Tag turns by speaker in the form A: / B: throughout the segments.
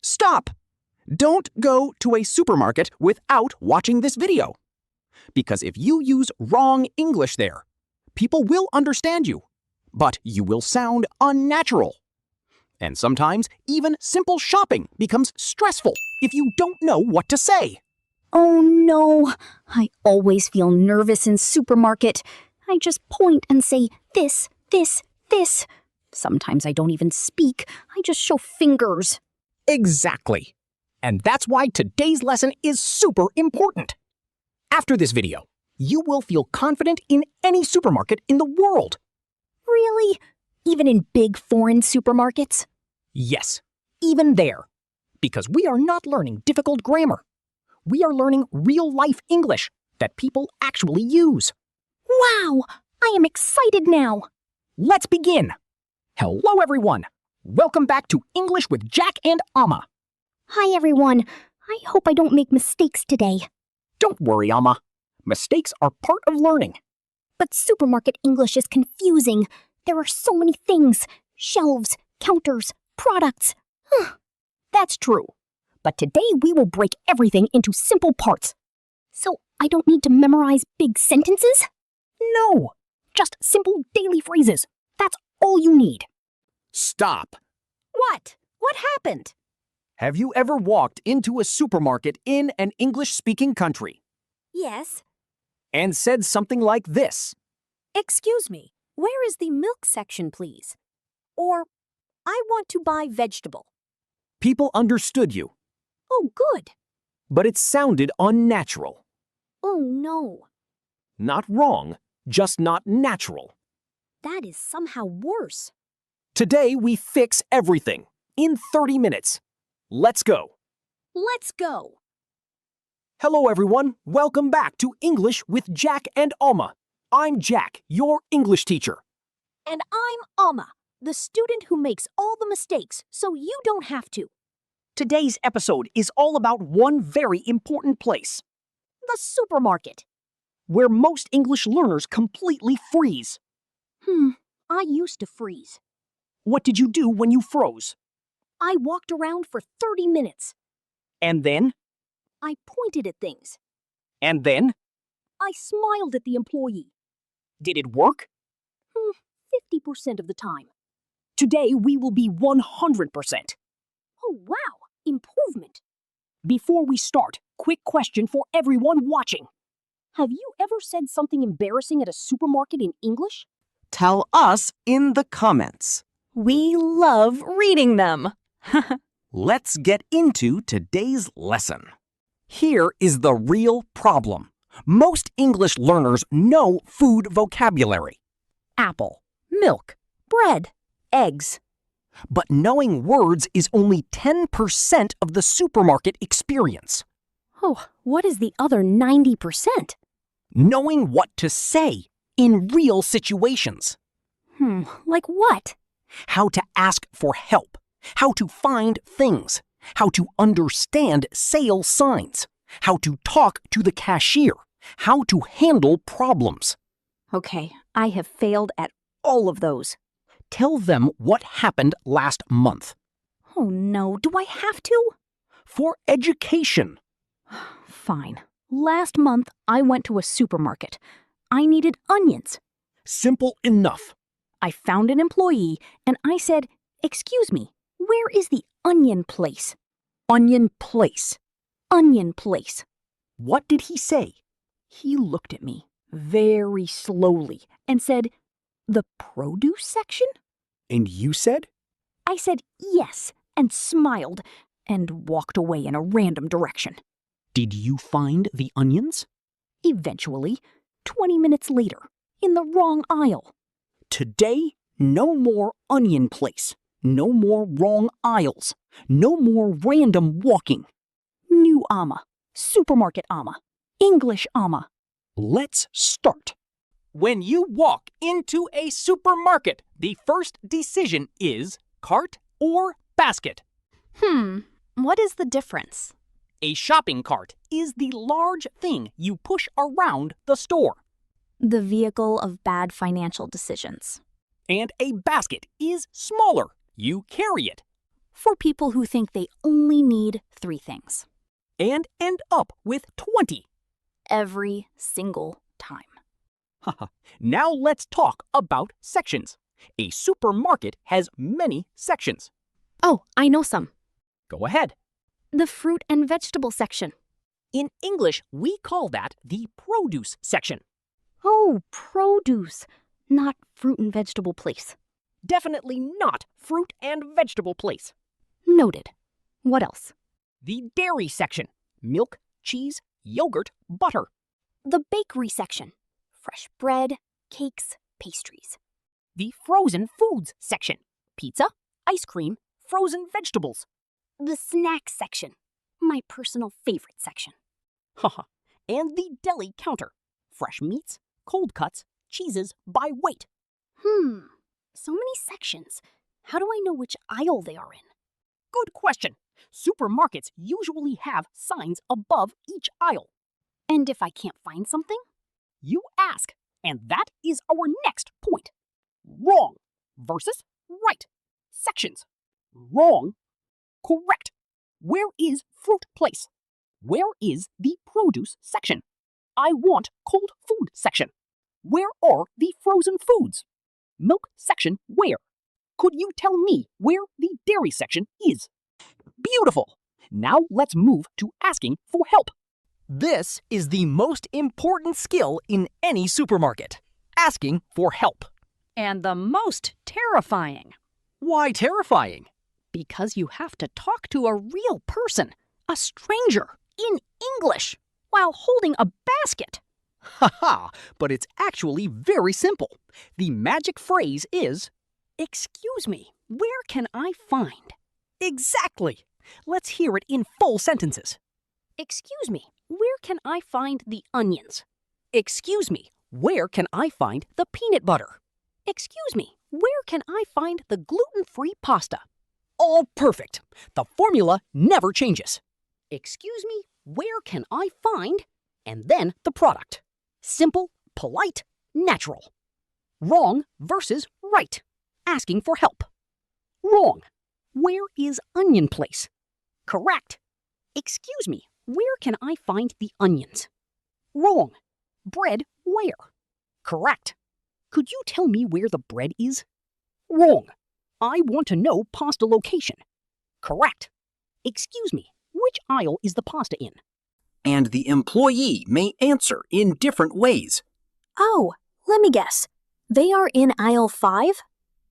A: Stop! Don't go to a supermarket without watching this video. Because if you use wrong English there, people will understand you, but you will sound unnatural. And sometimes even simple shopping becomes stressful if you don't know what to say.
B: Oh no, I always feel nervous in supermarket. I just point and say this, this, this. Sometimes I don't even speak, I just show fingers.
A: Exactly. And that's why today's lesson is super important. After this video, you will feel confident in any supermarket in the world.
B: Really? Even in big foreign supermarkets?
A: Yes, even there. Because we are not learning difficult grammar. We are learning real-life English that people actually use.
B: Wow! I am excited now.
A: Let's begin. Hello, everyone. Welcome back to English with Jack and Amma.
B: Hi, everyone. I hope I don't make mistakes today.
A: Don't worry, Amma. Mistakes are part of learning.
B: But supermarket English is confusing. There are so many things. Shelves, counters, products.
A: That's true.
B: But today we will break everything into simple parts. So I don't need to memorize big sentences?
A: No, just simple daily phrases. That's all you need. Stop.
B: What? What happened?
A: Have you ever walked into a supermarket in an English-speaking country
B: Yes.
A: and said something like this?
B: Excuse me, where is the milk section, please? Or, I want to buy vegetable.
A: People understood you,
B: Oh, good.
A: but it sounded unnatural.
B: Oh, no.
A: Not wrong, just not natural.
B: That is somehow worse.
A: Today we fix everything in 30 minutes. Let's go.
B: Let's go.
A: Hello, everyone. Welcome back to English with Jack and Amma. I'm Jack, your English teacher.
B: And I'm Amma, the student who makes all the mistakes so you don't have to.
A: Today's episode is all about one very important place,
B: The supermarket.
A: where most English learners completely freeze.
B: I used to freeze.
A: What did you do when you froze?
B: I walked around for 30 minutes.
A: And then?
B: I pointed at things.
A: And then?
B: I smiled at the employee.
A: Did it work?
B: 50% of the time.
A: Today we will be 100%.
B: Oh, wow. Improvement.
A: Before we start, quick question for everyone watching.
B: Have you ever said something embarrassing at a supermarket in English?
C: Tell us in the comments.
B: We love reading them.
C: Let's get into today's lesson.
A: Here is the real problem. Most English learners know food vocabulary. Apple, milk, bread, eggs. But knowing words is only 10% of the supermarket experience.
B: Oh, what is the other 90%?
A: Knowing what to say in real situations.
B: Like what?
A: How to ask for help. How to find things. How to understand sale signs. How to talk to the cashier. How to handle problems.
B: Okay, I have failed at all of those.
A: Tell them what happened last month.
B: Oh no, do I have to?
A: For education.
B: Fine. Last month, I went to a supermarket. I needed onions.
A: Simple enough.
B: I found an employee, and I said, "Excuse me, where is the onion place?"
A: Onion place.
B: Onion place.
A: What did he say?
B: He looked at me very slowly and said, "The produce section?"
A: And you said?
B: I said yes and smiled and walked away in a random direction.
A: Did you find the onions?
B: Eventually, 20 minutes later, in the wrong aisle.
A: Today, no more onion place. No more wrong aisles. No more random walking.
B: New Amma, supermarket Amma, English Amma.
A: Let's start. When you walk into a supermarket, the first decision is cart or basket.
B: What is the difference?
A: A shopping cart is the large thing you push around the store.
B: The vehicle of bad financial decisions.
A: And a basket is smaller. You carry it.
B: for people who think they only need 3 things.
A: And end up with 20.
B: Every single time.
A: Haha. Now let's talk about sections. A supermarket has many sections.
B: Oh, I know some.
A: Go ahead.
B: The fruit and vegetable section.
A: In English, we call that the produce section.
B: Oh, produce, not fruit and vegetable place.
A: Definitely not fruit and vegetable place.
B: Noted. What else?
A: The dairy section. Milk, cheese, yogurt, butter.
B: The bakery section. Fresh bread, cakes, pastries.
A: The frozen foods section. Pizza, ice cream, frozen vegetables.
B: The snacks section. My personal favorite section.
A: Haha. And the deli counter. Fresh meats, cold cuts, cheeses by weight.
B: So many sections. How do I know which aisle they are in?
A: Good question. Supermarkets usually have signs above each aisle.
B: And if I can't find something?
A: You ask, and that is our next point. Wrong versus right. Sections. Wrong. Correct. Where is fruit place? Where is the produce section? I want cold food section. Where are the frozen foods? Milk section where? Could you tell me where the dairy section is? Beautiful. Now let's move to asking for help. This is the most important skill in any supermarket. Asking for help.
D: And the most terrifying.
A: Why terrifying?
D: Because you have to talk to a real person, a stranger, in English, while holding a basket.
A: Haha, but it's actually very simple. The magic phrase is,
D: Excuse me, where can I find?
A: exactly. Let's hear it in full sentences.
D: Excuse me, where can I find the onions?
A: Excuse me, where can I find the peanut butter?
D: Excuse me, where can I find the gluten-free pasta?
A: All perfect. The formula never changes.
D: Excuse me, where can I find? And then the product.
A: Simple, polite, natural. Wrong versus right. Asking for help. Wrong. Where is onion place? Correct. Excuse me, where can I find the onions? Wrong. Bread where? Correct. Could you tell me where the bread is? Wrong. I want to know pasta location. Correct. Excuse me, which aisle is the pasta in?
C: And the employee may answer in different ways.
B: Oh, let me guess. They are in aisle 5?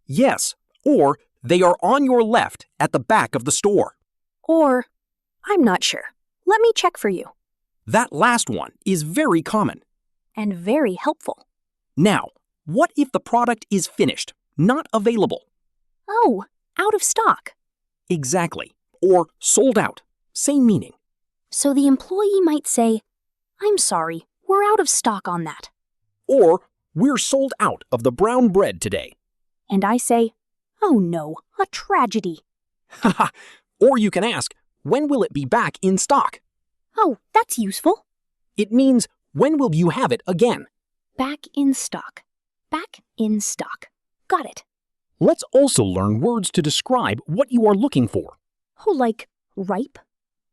C: Yes, or they are on your left at the back of the store.
B: Or, I'm not sure. Let me check for you.
C: That last one is very common.
B: And very helpful.
C: Now, what if the product is finished, not available?
B: Oh, out of stock.
C: Exactly. Or sold out. Same meaning.
B: So the employee might say, I'm sorry, we're out of stock on that.
C: Or we're sold out of the brown bread today.
B: And I say, oh no, a tragedy.
C: Haha. Or you can ask, when will it be back in stock?
B: Oh, that's useful.
C: It means, when will you have it again?
B: Back in stock. Back in stock. Got it.
A: Let's also learn words to describe what you are looking for.
B: Oh, like ripe?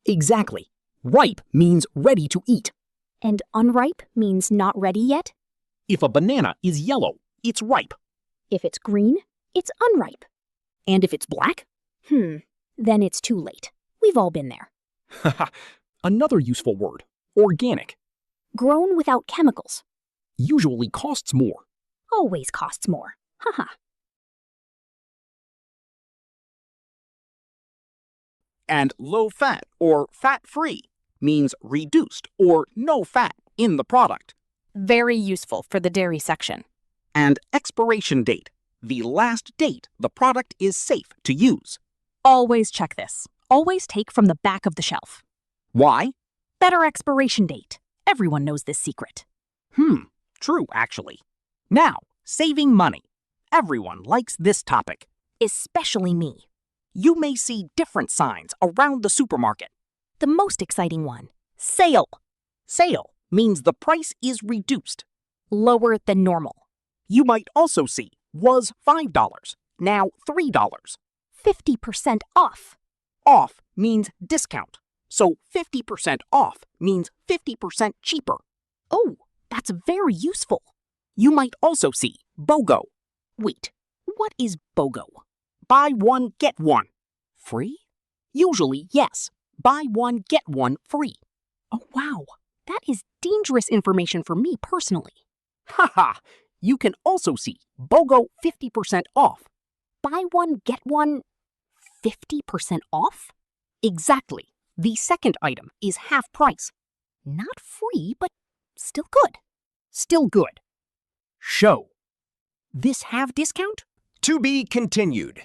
A: Exactly. Ripe means ready to eat.
B: And unripe means not ready yet?
A: If a banana is yellow, it's ripe.
B: If it's green, it's unripe.
A: And if it's black?
B: Then it's too late. We've all been there.
A: Haha. Another useful word, organic,
B: Grown without chemicals.
A: usually costs more.
B: Always costs more. Haha.
A: And low fat or fat-free means reduced or no fat in the product.
D: Very useful for the dairy section.
A: And expiration date, the last date the product is safe to use.
D: Always check this. Always take from the back of the shelf.
A: Why?
D: Better expiration date. Everyone knows this secret.
A: True actually. Now, saving money. Everyone likes this topic, especially me. You may see different signs around the supermarket.
D: The most exciting one. Sale.
A: Sale means the price is reduced.
D: Lower than normal.
A: You might also see was $5, now $3.
D: 50% off?
C: Off means discount. So 50% off means 50% cheaper.
D: Oh, that's very useful.
C: You might also see BOGO.
D: Wait, what is BOGO?
C: Buy one, get one. Free? Usually, yes. Buy one, get one free.
D: Oh, wow. That is dangerous information for me personally.
C: Haha! You can also see BOGO 50% off.
D: Buy one, get one 50% off?
C: Exactly. The second item is half price.
D: Not free, but still good.
C: Still good.
A: Show.
C: This have discount?
A: To be continued.